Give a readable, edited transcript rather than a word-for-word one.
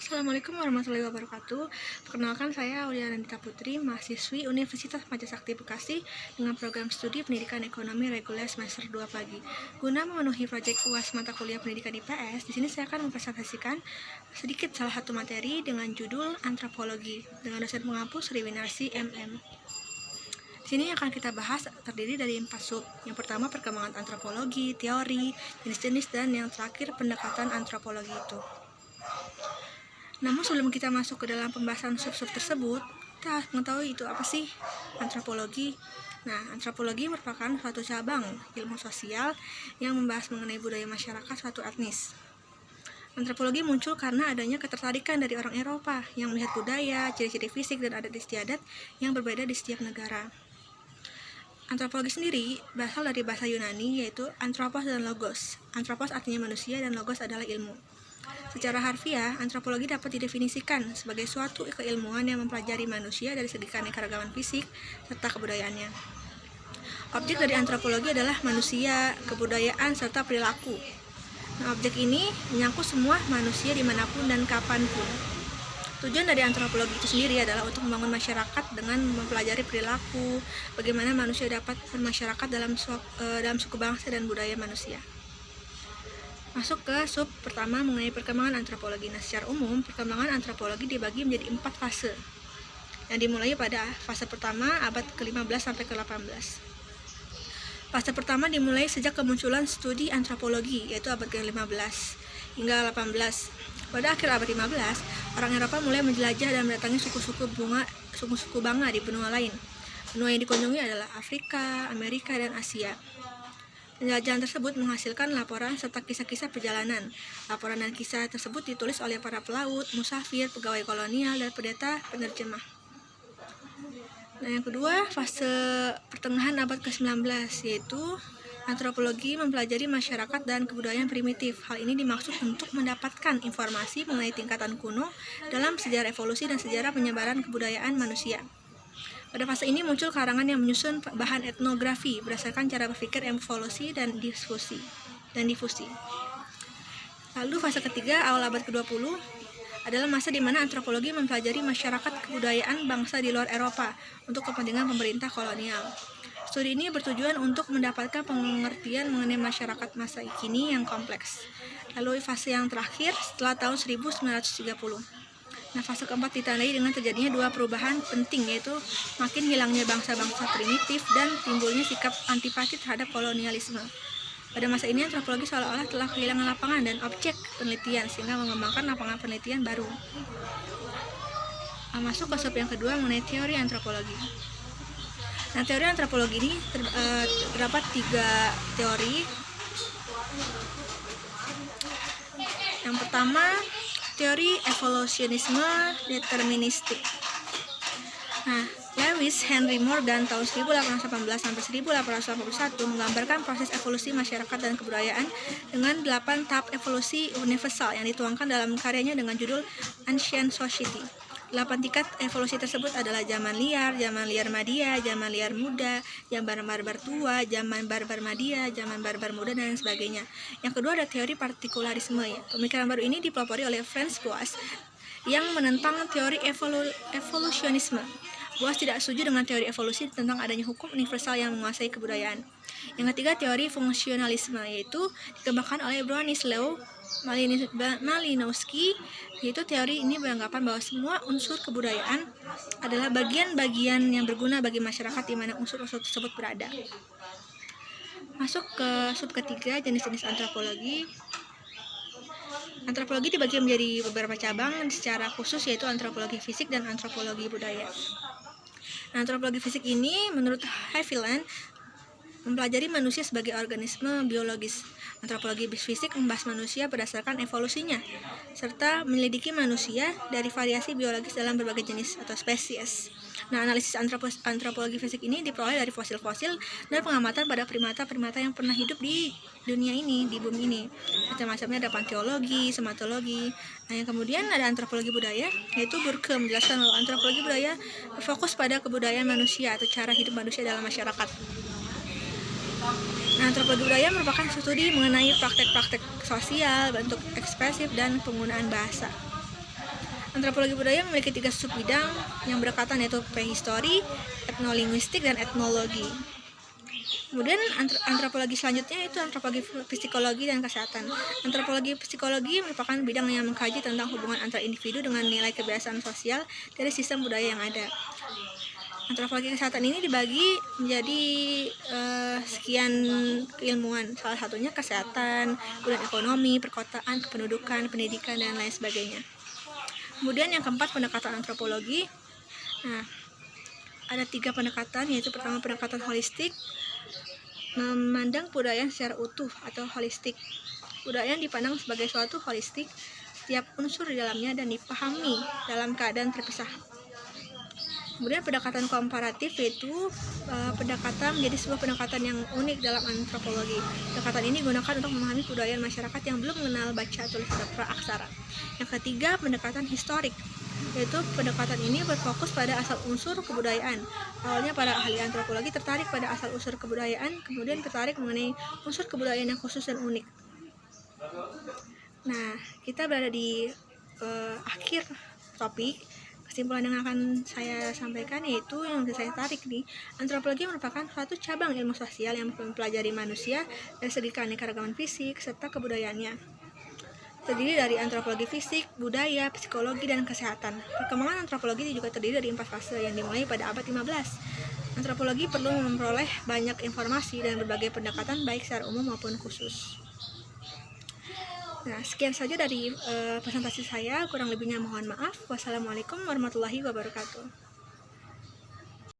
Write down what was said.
Assalamualaikum warahmatullahi wabarakatuh. Perkenalkan, saya Aulia Nandita Putri, mahasiswi Universitas Majasakti Bekasi dengan program studi Pendidikan Ekonomi Reguler semester 2 pagi. Guna memenuhi proyek UAS mata kuliah Pendidikan IPS, di sini saya akan mempresentasikan sedikit salah satu materi dengan judul Antropologi dengan dosen pengampu Sri Winarsi MM. Sini akan kita bahas terdiri dari 4 sub. Yang pertama, perkembangan antropologi, teori, jenis-jenis, dan yang terakhir pendekatan antropologi itu. Namun sebelum kita masuk ke dalam pembahasan sub-sub tersebut, kita harus mengetahui itu apa sih antropologi. Nah, antropologi merupakan suatu cabang ilmu sosial yang membahas mengenai budaya masyarakat suatu etnis. Antropologi muncul karena adanya ketertarikan dari orang Eropa yang melihat budaya, ciri-ciri fisik, dan adat istiadat yang berbeda di setiap negara. Antropologi sendiri berasal dari bahasa Yunani, yaitu anthropos dan logos. Anthropos artinya manusia dan logos adalah ilmu. Secara harfiah, antropologi dapat didefinisikan sebagai suatu keilmuan yang mempelajari manusia dari segi keanekaragaman fisik serta kebudayaannya. Objek dari antropologi adalah manusia, kebudayaan, serta perilaku. Nah, objek ini menyangkut semua manusia dimanapun dan kapanpun. Tujuan dari antropologi itu sendiri adalah untuk membangun masyarakat dengan mempelajari perilaku, bagaimana manusia dapat bermasyarakat dalam suku bangsa dan budaya manusia. Masuk ke sub pertama mengenai perkembangan antropologi. Nah, secara umum, perkembangan antropologi dibagi menjadi 4 fase yang dimulai pada fase pertama abad ke-15 sampai ke-18. Fase pertama dimulai sejak kemunculan studi antropologi, yaitu abad ke-15 hingga 18. Pada akhir abad 15, orang Eropa mulai menjelajah dan mendatangi suku-suku bangga di benua lain. Benua yang dikunjungi adalah Afrika, Amerika, dan Asia. Penjelajahan tersebut menghasilkan laporan serta kisah-kisah perjalanan. Laporan dan kisah tersebut ditulis oleh para pelaut, musafir, pegawai kolonial, dan pendeta penerjemah. Nah, yang kedua, fase pertengahan abad ke-19, yaitu antropologi mempelajari masyarakat dan kebudayaan primitif. Hal ini dimaksud untuk mendapatkan informasi mengenai tingkatan kuno dalam sejarah evolusi dan sejarah penyebaran kebudayaan manusia. Pada fase ini muncul karangan yang menyusun bahan etnografi berdasarkan cara berpikir evolusi dan difusi. Lalu fase ketiga, awal abad ke-20, adalah masa di mana antropologi mempelajari masyarakat kebudayaan bangsa di luar Eropa untuk kepentingan pemerintah kolonial. Studi ini bertujuan untuk mendapatkan pengertian mengenai masyarakat masa kini yang kompleks. Lalu fase yang terakhir setelah tahun 1930. Nah, fase keempat ditandai dengan terjadinya 2 perubahan penting, yaitu makin hilangnya bangsa-bangsa primitif dan timbulnya sikap antipati terhadap kolonialisme. Pada masa ini, antropologi seolah-olah telah kehilangan lapangan dan objek penelitian, sehingga mengembangkan lapangan penelitian baru. Masuk ke sub yang kedua mengenai teori antropologi. Nah, teori antropologi ini terdapat 3 teori. Yang pertama, teori evolusionisme deterministik. Nah, Lewis Henry Morgan tahun 1818 sampai 1881 menggambarkan proses evolusi masyarakat dan kebudayaan dengan 8 tahap evolusi universal yang dituangkan dalam karyanya dengan judul Ancient Society. 8 tingkat evolusi tersebut adalah zaman liar Madia, zaman liar muda, zaman barbar tua, zaman barbar Madia, zaman barbar muda, dan sebagainya. Yang kedua ada teori partikularisme. Pemikiran baru ini dipelopori oleh Franz Boas yang menentang teori evolusionisme. Boas tidak setuju dengan teori evolusi tentang adanya hukum universal yang menguasai kebudayaan. Yang ketiga, teori fungsionalisme, yaitu dikembangkan oleh Bronislaw Malinowski, yaitu teori ini beranggapan bahwa semua unsur kebudayaan adalah bagian-bagian yang berguna bagi masyarakat di mana unsur-unsur tersebut berada. Masuk ke sub ketiga, jenis-jenis antropologi. Antropologi dibagi menjadi beberapa cabang secara khusus, yaitu antropologi fisik dan antropologi budaya. Nah, antropologi fisik ini menurut Haviland mempelajari manusia sebagai organisme biologis. Antropologi fisik membahas manusia berdasarkan evolusinya, serta menyelidiki manusia dari variasi biologis dalam berbagai jenis atau spesies. Nah, analisis antropologi fisik ini diperoleh dari fosil-fosil dan pengamatan pada primata-primata yang pernah hidup di dunia ini, di bumi ini. Macam-macamnya ada panteologi, sematologi. Nah, yang kemudian ada antropologi budaya, yaitu Burke menjelaskan bahwa antropologi budaya berfokus pada kebudayaan manusia atau cara hidup manusia dalam masyarakat. Nah, antropologi budaya merupakan studi mengenai praktek-praktek sosial, bentuk ekspresif, dan penggunaan bahasa. Antropologi budaya memiliki 3 subbidang yang berdekatan, yaitu prehistori, etnolinguistik, dan etnologi. Kemudian antropologi selanjutnya itu antropologi psikologi dan kesehatan. Antropologi psikologi merupakan bidang yang mengkaji tentang hubungan antar individu dengan nilai kebiasaan sosial dari sistem budaya yang ada. Antropologi kesehatan ini dibagi menjadi sekian keilmuan, salah satunya kesehatan, kemudian ekonomi, perkotaan, kependudukan, pendidikan, dan lain sebagainya. Kemudian yang keempat, pendekatan antropologi. Nah, ada 3 pendekatan, yaitu pertama pendekatan holistik, memandang budaya secara utuh atau holistik. Budaya dipandang sebagai suatu holistik, setiap unsur di dalamnya dan dipahami dalam keadaan terpisah. Kemudian pendekatan komparatif, yaitu pendekatan menjadi sebuah pendekatan yang unik dalam antropologi. Pendekatan ini digunakan untuk memahami kebudayaan masyarakat yang belum mengenal baca tulis praaksara. Yang ketiga, pendekatan historik, yaitu pendekatan ini berfokus pada asal unsur kebudayaan. Awalnya para ahli antropologi tertarik pada asal unsur kebudayaan, kemudian tertarik mengenai unsur kebudayaan yang khusus dan unik. Nah, kita berada di akhir topik. Kesimpulan yang akan saya sampaikan yaitu yang saya tarik nih, antropologi merupakan suatu cabang ilmu sosial yang mempelajari manusia dari segi keanekaragaman fisik serta kebudayaannya. Terdiri dari antropologi fisik, budaya, psikologi, dan kesehatan. Perkembangan antropologi juga terdiri dari 4 fase yang dimulai pada abad 15. Antropologi perlu memperoleh banyak informasi dan berbagai pendekatan baik secara umum maupun khusus. Nah, sekian saja dari presentasi saya, kurang lebihnya mohon maaf. Wassalamualaikum warahmatullahi wabarakatuh.